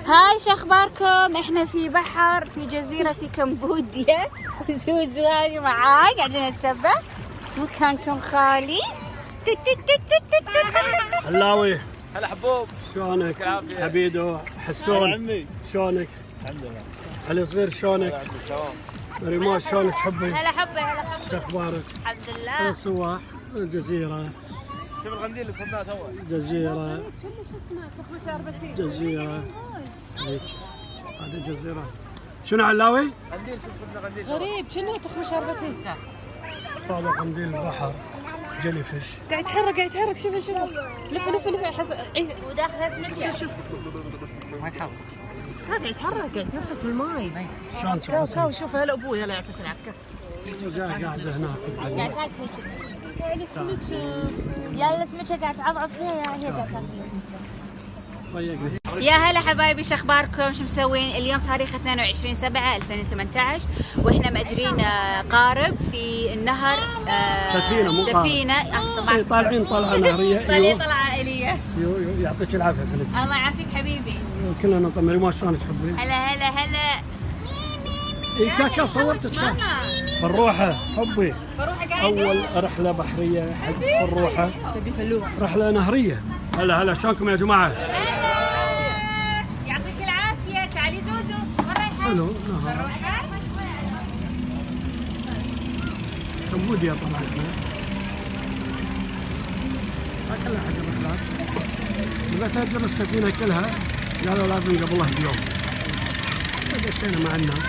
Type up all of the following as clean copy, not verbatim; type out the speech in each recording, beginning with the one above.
هاي شو اخباركم؟ احنا في بحر في جزيرة في كمبوديا وزوزو هاي معاي قاعدين نتسبح. مكانكم خالي. حلاوي هلا حبوب، شلونك؟ حبيدو حسون عمي شلونك؟ الحمد لله. علي صغير شلونك؟ تمام. ريماش شلونك حبي؟ هلا حبي هلا شو حبي. اخبارك؟ الحمد لله. انا سواح الجزيرة. شوف القنديل اللي صرناه تو. جزيرة شو اسمه تخمة شربتي. جزيرة هيك. هذه جزيرة. شنو علاوي؟ قنديل، شوف صرنا قنديل. غريب شنو تخمة شربتي. صار قنديل البحر جيلي فيش. قاعد يتحرك شوفي لف احس وداخل اسمك شوف ما يتحرك. قاعد يتحرك قاعد يتنفس بالماي. شلون كاو تشوفون؟ شوف هلا ابوي هلا يعطيك العافيه. قاعدة هناك. قاعد تاكل قاعد اسمك يا السمكة قاعد تعضعض فيها يا هي قاعد تاكل السمكة. ضيقني. يا هلا حبايبي، شو اخباركم؟ شو مسوين؟ اليوم تاريخ 22/7/2018 واحنا مأجرين قارب في النهر. سفينة مو قارب. سفينة إيه، طالعين طلعة نهرية. طالعين طلعة عائلية. يعطيك العافية فلك. الله يعافيك حبيبي. كلنا نطمر. ريماش شلونك تحبين؟ هلا اي كاكا صورتك ماما فروحة حبي. بروح قاعدة. أول رحلة بحرية حق فروحة. تبي فلوح. رحلة نهرية. هلا شلونكم يا جماعة؟ يعطيك العافية. تعالي زوزو. وين رايحة؟ حلو نهر. بنروحها؟ كمبوديا طبعا احنا. ما كلها حق الرحلات. إذا تأجر السفينة كلها قالوا لازم قبلها بيوم. فدشينا مع الناس.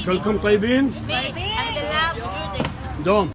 كلكم طيبين؟ الحمد لله بوجودك. دوم.